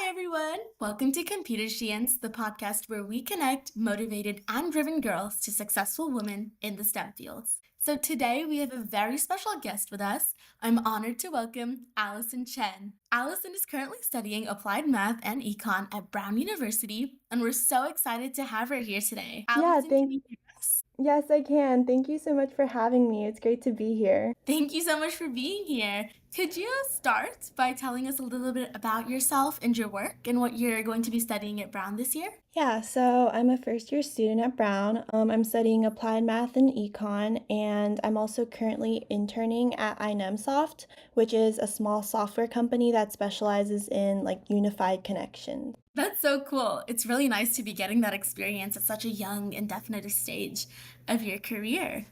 everyone. Welcome to Computer Science, the podcast where we connect motivated and driven girls to successful women in the STEM fields. So today we have a very special guest with us. I'm honored to welcome Allyson Chen. Allyson is currently studying applied math and econ at Brown University, and we're so excited to have her here today. Yeah, Allyson, can you hear us? yes, I can. Thank you so much for having me. It's great to be here. Thank you so much for being here. Could you start by telling us a little bit about yourself and your work and what you're going to be studying at Brown this year? Yeah, so I'm a first year student at Brown. I'm studying applied math and econ, and I'm also currently interning at iNemsoft, which is a small software company that specializes in unified connections. That's so cool. It's really nice to be getting that experience at such a young and definite stage of your career.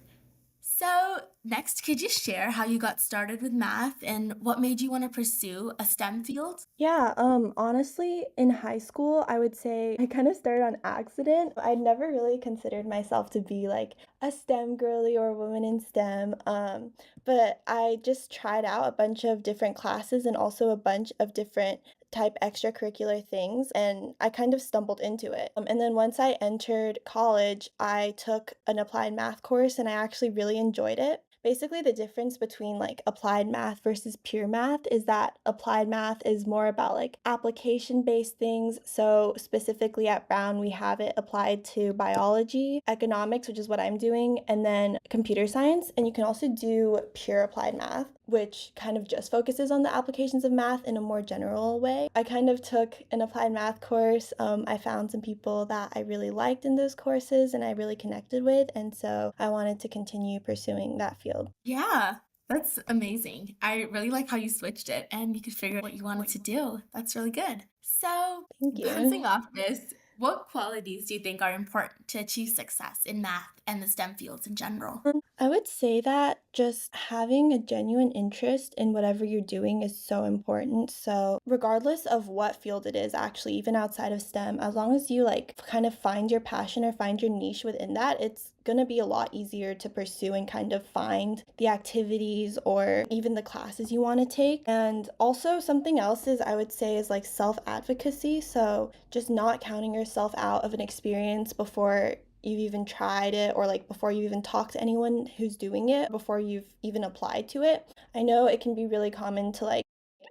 So, next, could you share how you got started with math and what made you want to pursue a STEM field? Yeah, honestly, in high school, I would say I kind of started on accident. I'd never really considered myself to be like a STEM girly or a woman in STEM. But I just tried out a bunch of different classes and also a bunch of different type extracurricular things, and I kind of stumbled into it. And then once I entered college, I took an applied math course and I actually really enjoyed it. Basically, the difference between applied math versus pure math is that applied math is more about application based things. So, specifically at Brown, we have it applied to biology, economics, which is what I'm doing, and then computer science. And you can also do pure applied math, which kind of just focuses on the applications of math in a more general way. I kind of took an applied math course. I found some people that I really liked in those courses and I really connected with, and so I wanted to continue pursuing that field. Yeah, that's amazing. I really like how you switched it and you could figure out what you wanted to do. That's really good. So, Thank bouncing you. off this, what qualities do you think are important to achieve success in math and the STEM fields in general? I would say that just having a genuine interest in whatever you're doing is so important. So, regardless of what field it is, actually, even outside of STEM, as long as you kind of find your passion or find your niche within that, it's going to be a lot easier to pursue and kind of find the activities or even the classes you want to take. And also, something else is I would say is self advocacy. So, just not counting yourself out of an experience before you've even tried it or before you even talk to anyone who's doing it, before you've even applied to it. I know it can be really common to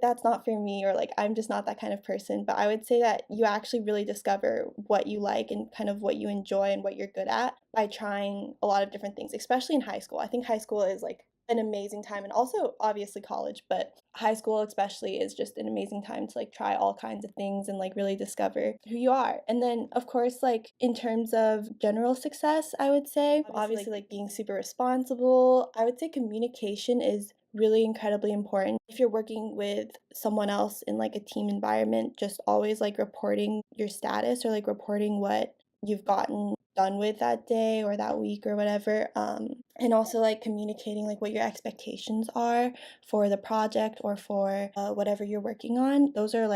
that's not for me or I'm just not that kind of person, but I would say that you actually really discover what you like and kind of what you enjoy and what you're good at by trying a lot of different things, especially in high school. I think high school is an amazing time, and also obviously college, but high school especially is just an amazing time to try all kinds of things and really discover who you are. And then of course in terms of general success, I would say obviously being super responsible. I would say communication is really incredibly important. If you're working with someone else in a team environment, just always reporting your status or reporting what you've gotten done with that day or that week or whatever, and also communicating what your expectations are for the project or for whatever you're working on. Those are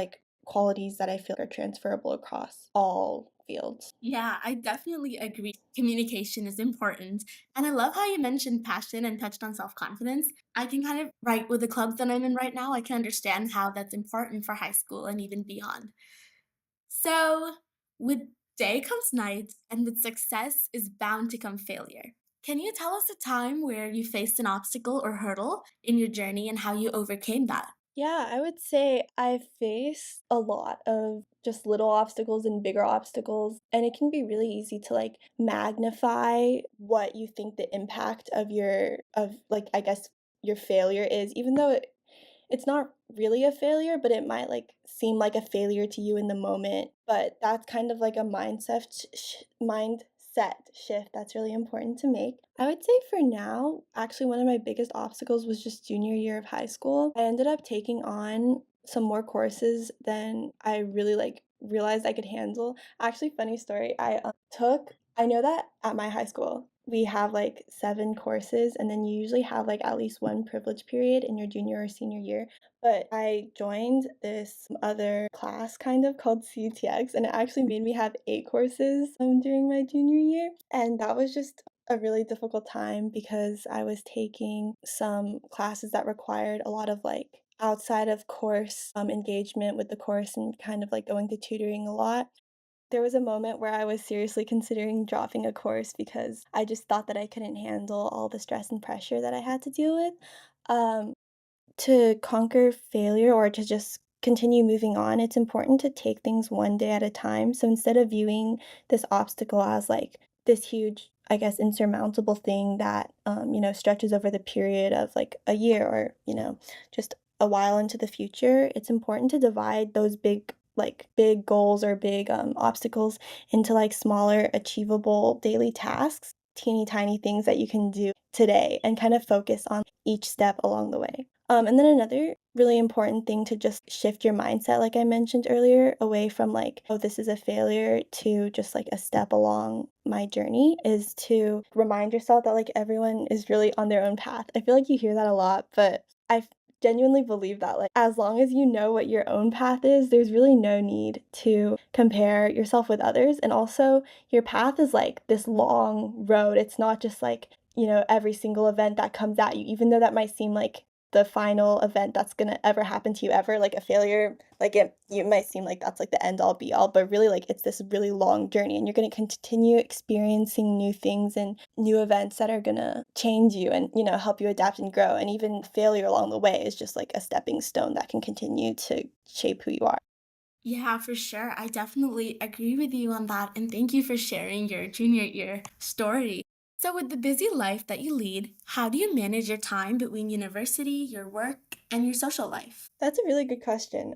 qualities that I feel are transferable across all fields. Yeah, I definitely agree. Communication is important. And I love how you mentioned passion and touched on self confidence. I can kind of, right, with the clubs that I'm in right now, I can understand how that's important for high school and even beyond. So, with day comes night, and with success is bound to come failure. Can you tell us a time where you faced an obstacle or hurdle in your journey and how you overcame that? Yeah, I would say I face a lot of just little obstacles and bigger obstacles, and it can be really easy to magnify what you think the impact of I guess your failure is, even though it's not really a failure, but it might seem like a failure to you in the moment. But that's kind of a mindset shift that's really important to make. I would say for now, actually one of my biggest obstacles was just junior year of high school. I ended up taking on some more courses than I really realized I could handle. Actually, funny story, I know that at my high school we have 7 courses, and then you usually have at least one privilege period in your junior or senior year. But I joined this other class kind of called CTX, and it actually made me have 8 courses during my junior year. And that was just a really difficult time because I was taking some classes that required a lot of outside of course engagement with the course and kind of like going to tutoring a lot, there was a moment where I was seriously considering dropping a course because I just thought that I couldn't handle all the stress and pressure that I had to deal with. Um, to conquer failure or to just continue moving on, it's important to take things one day at a time. So instead of viewing this obstacle as like this huge, I guess, insurmountable thing that, stretches over the period of like a year or, just a while into the future, it's important to divide those big goals or big obstacles into like smaller, achievable daily tasks, teeny tiny things that you can do today and kind of focus on each step along the way. And then another really important thing to just shift your mindset, like I mentioned earlier, away from like, oh, this is a failure to just like a step along my journey is to remind yourself that like everyone is really on their own path. I feel like you hear that a lot, but I genuinely believe that like as long as you know what your own path is, there's really no need to compare yourself with others. And also, your path is like this long road. It's not just like, every single event that comes at you, even though that might seem like the final event that's gonna ever happen to you ever, like a failure, like you might seem like that's like the end all be all, but really like it's this really long journey and you're gonna continue experiencing new things and new events that are gonna change you and, help you adapt and grow. And even failure along the way is just like a stepping stone that can continue to shape who you are. Yeah, for sure. I definitely agree with you on that. And thank you for sharing your junior year story. So, with the busy life that you lead, how do you manage your time between university, your work, and your social life? That's a really good question.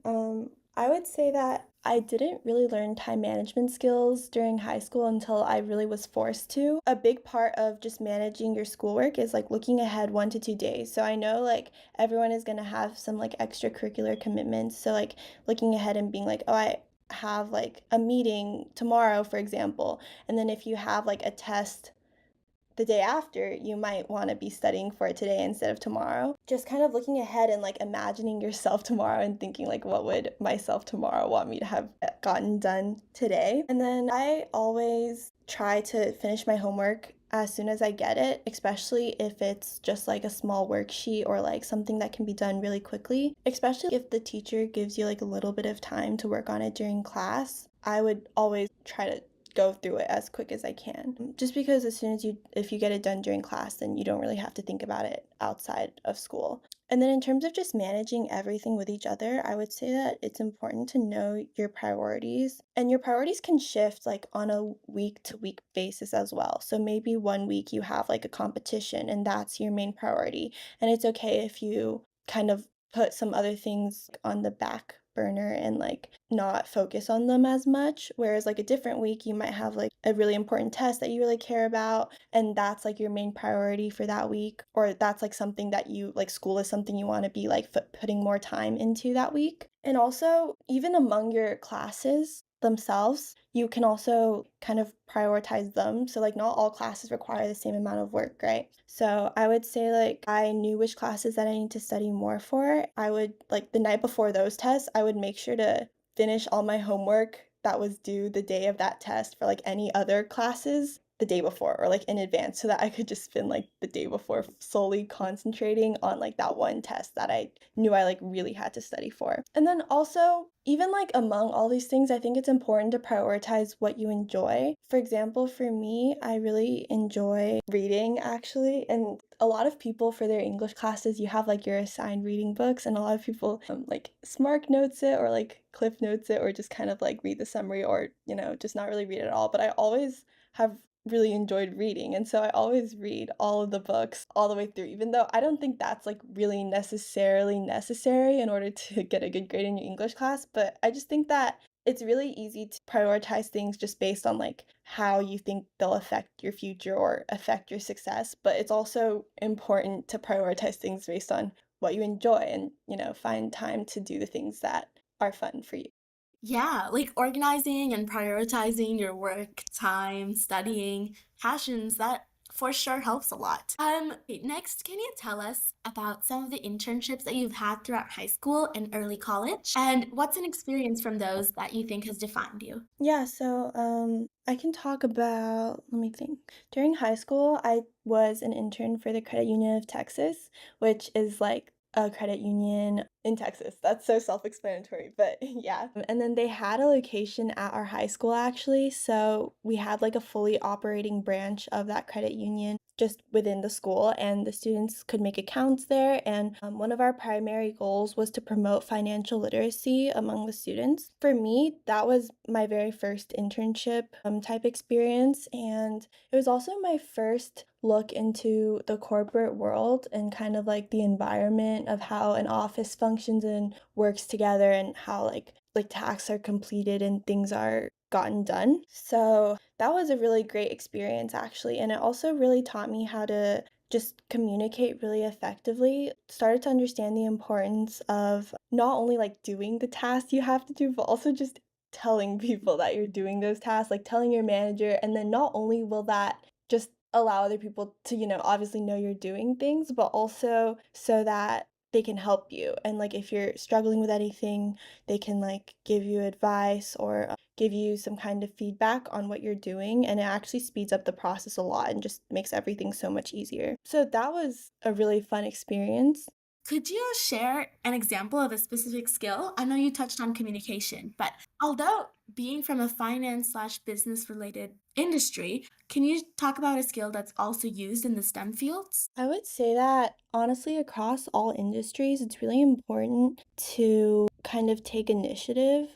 I would say that I didn't really learn time management skills during high school until I really was forced to. A big part of just managing your schoolwork is like looking ahead 1 to 2 days. So I know like everyone is gonna have some like extracurricular commitments. So like looking ahead and being like, oh, I have like a meeting tomorrow, for example. And then if you have like a test the day after, you might want to be studying for it today instead of tomorrow. Just kind of looking ahead and like imagining yourself tomorrow and thinking like what would myself tomorrow want me to have gotten done today. And then I always try to finish my homework as soon as I get it, especially if it's just like a small worksheet or like something that can be done really quickly, especially if the teacher gives you like a little bit of time to work on it during class. I would always try to go through it as quick as I can. Just because as soon as if you get it done during class, then you don't really have to think about it outside of school. And then in terms of just managing everything with each other, I would say that it's important to know your priorities. And your priorities can shift like on a week to week basis as well. So maybe one week you have like a competition and that's your main priority. And it's okay if you kind of put some other things on the back burner and like not focus on them as much. Whereas like a different week, you might have like a really important test that you really care about, and that's like your main priority for that week, or that's like something that you like school is something you want to be like putting more time into that week. And also, even among your classes themselves, you can also kind of prioritize them. So, like, not all classes require the same amount of work, right? So, I would say, like, I knew which classes that I need to study more for. I would, like, the night before those tests, I would make sure to finish all my homework that was due the day of that test for like any other classes the day before or like in advance so that I could just spend like the day before solely concentrating on like that one test that I knew I like really had to study for. And then also, even like among all these things, I think it's important to prioritize what you enjoy. For example, for me, I really enjoy reading actually. And a lot of people for their English classes, you have like your assigned reading books, and a lot of people like Smark notes it or like Cliff notes it or just kind of like read the summary or, just not really read it at all. But I always have really enjoyed reading. And so I always read all of the books all the way through, even though I don't think that's like really necessarily necessary in order to get a good grade in your English class. But I just think that it's really easy to prioritize things just based on like how you think they'll affect your future or affect your success. But it's also important to prioritize things based on what you enjoy and, find time to do the things that are fun for you. Yeah, like organizing and prioritizing your work, time, studying, passions, that for sure helps a lot. Okay, next, can you tell us about some of the internships that you've had throughout high school and early college? And what's an experience from those that you think has defined you? Yeah, so I can talk about, let me think. During high school, I was an intern for the Credit Union of Texas, which is like a credit union in Texas. That's so self-explanatory, but yeah. And then they had a location at our high school actually, so we had like a fully operating branch of that credit union just within the school, and the students could make accounts there. And one of our primary goals was to promote financial literacy among the students. For me, that was my very first internship type experience, and it was also my first look into the corporate world and kind of like the environment of how an office functions and works together, and how like tasks are completed and things are gotten done. So that was a really great experience actually, and it also really taught me how to just communicate really effectively. Started to understand the importance of not only like doing the tasks you have to do, but also just telling people that you're doing those tasks, like telling your manager. And then not only will that just allow other people to, obviously know you're doing things, but also so that they can help you. And like if you're struggling with anything, they can like give you advice or give you some kind of feedback on what you're doing. And it actually speeds up the process a lot and just makes everything so much easier. So that was a really fun experience. Could you share an example of a specific skill? I know you touched on communication, but although being from a finance slash business related industry, can you talk about a skill that's also used in the STEM fields? I would say that honestly, across all industries, it's really important to kind of take initiative.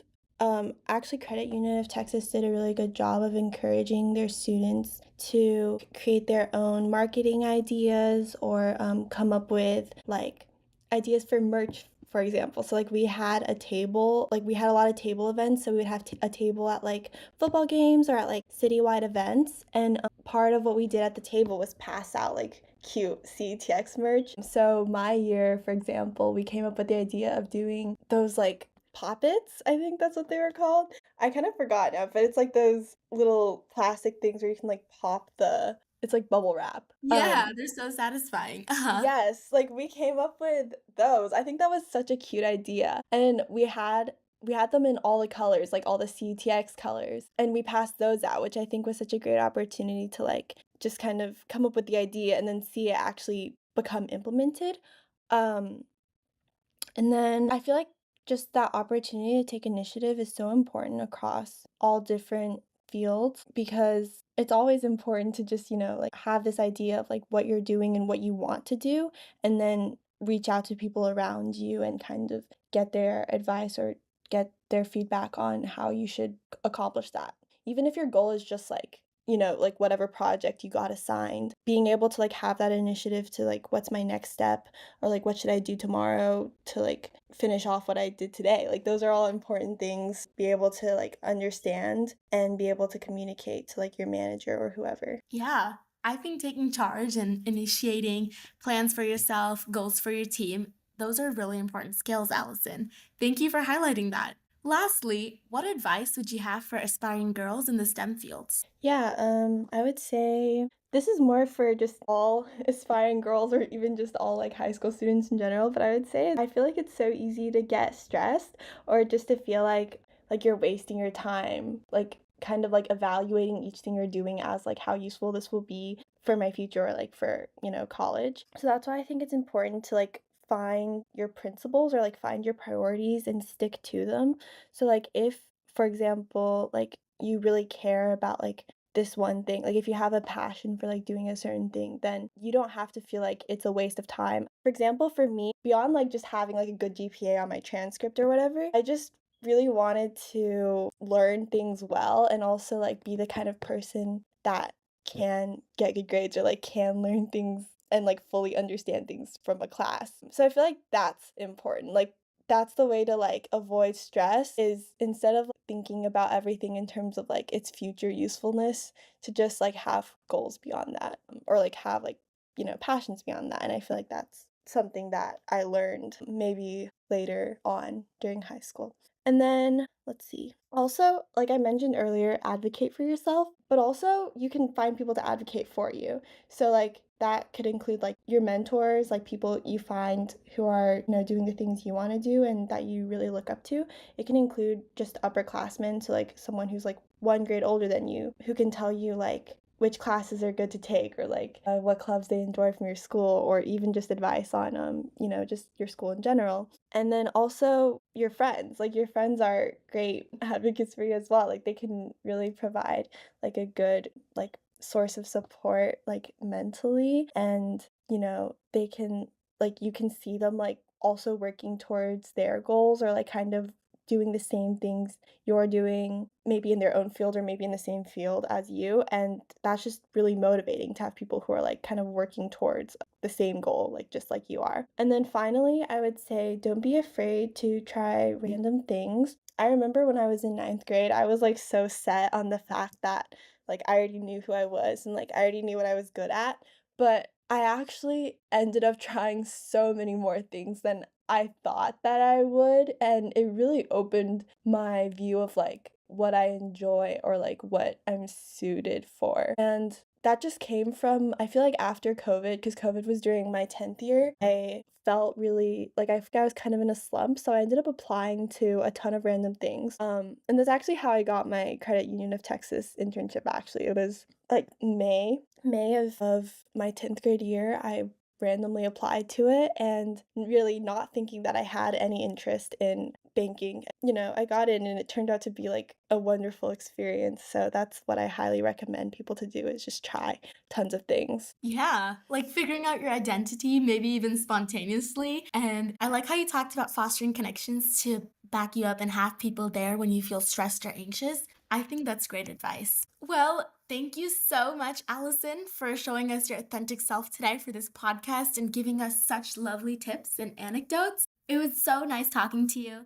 Actually, Credit Union of Texas did a really good job of encouraging their students to create their own marketing ideas or come up with like ideas for merch, for example. So, like, we had a table, like, we had a lot of table events. So, we would have a table at like football games or at like citywide events. And part of what we did at the table was pass out like cute CTX merch. So, my year, for example, we came up with the idea of doing those like poppets. I think that's what they were called. I kind of forgot now, but it's like those little plastic things where you can like pop it's like bubble wrap. Yeah, they're so satisfying. Uh-huh. Yes, like we came up with those. I think that was such a cute idea. And we had them in all the colors, like all the CTX colors, and we passed those out, which I think was such a great opportunity to like just kind of come up with the idea and then see it actually become implemented. Um and then I feel like just that opportunity to take initiative is so important across all different fields, because it's always important to just, like have this idea of like what you're doing and what you want to do, and then reach out to people around you and kind of get their advice or get their feedback on how you should accomplish that. Even if your goal is just like, like whatever project you got assigned, being able to like have that initiative to like what's my next step, or like what should I do tomorrow to like finish off what I did today. Like those are all important things. Be able to like understand and be able to communicate to like your manager or whoever. Yeah, I think taking charge and initiating plans for yourself, goals for your team, those are really important skills, Allison. Thank you for highlighting that. Lastly, what advice would you have for aspiring girls in the STEM fields? Yeah, I would say this is more for just all aspiring girls or even just all like high school students in general, but I would say I feel like it's so easy to get stressed or just to feel like you're wasting your time, like kind of like evaluating each thing you're doing as like how useful this will be for my future or like for, college. So that's why I think it's important to like find your principles or like find your priorities and stick to them. So like if for example, like you really care about like this one thing, like if you have a passion for like doing a certain thing, then you don't have to feel like it's a waste of time. For example, for me, beyond like just having like a good GPA on my transcript or whatever, I just really wanted to learn things well and also like be the kind of person that can get good grades or like can learn things and like fully understand things from a class. So I feel like that's important. Like that's the way to like avoid stress, is instead of thinking about everything in terms of like its future usefulness, to just like have goals beyond that, or like have like, passions beyond that. And I feel like that's something that I learned maybe later on during high school. And then let's see. Also, like I mentioned earlier, advocate for yourself, but also you can find people to advocate for you. So like that could include like your mentors, like people you find who are, doing the things you want to do and that you really look up to. It can include just upperclassmen, so like someone who's like one grade older than you, who can tell you like which classes are good to take or like what clubs they enjoy from your school or even just advice on just your school in general. And then also your friends. Like your friends are great advocates for you as well. Like they can really provide like a good like source of support like mentally and they can like you can see them like also working towards their goals or like kind of doing the same things you're doing, maybe in their own field or maybe in the same field as you. And that's just really motivating to have people who are like kind of working towards the same goal, like just like you are. And then finally, I would say don't be afraid to try random things. I remember when I was in ninth grade, I was like so set on the fact that like I already knew who I was and like I already knew what I was good at. But I actually ended up trying so many more things than I thought that I would, and it really opened my view of, like, what I enjoy or, like, what I'm suited for, and that just came from I feel like after COVID, because COVID was during my 10th year, I felt really like, I think I was kind of in a slump, so I ended up applying to a ton of random things, and that's actually how I got my Credit Union of Texas internship, actually. It was, like, May of my 10th grade year, I randomly applied to it and really not thinking that I had any interest in banking. I got in and it turned out to be like a wonderful experience. So that's what I highly recommend people to do is just try tons of things. Yeah, like figuring out your identity, maybe even spontaneously. And I like how you talked about fostering connections to back you up and have people there when you feel stressed or anxious. I think that's great advice. Well, thank you so much, Allison, for showing us your authentic self today for this podcast and giving us such lovely tips and anecdotes. It was so nice talking to you.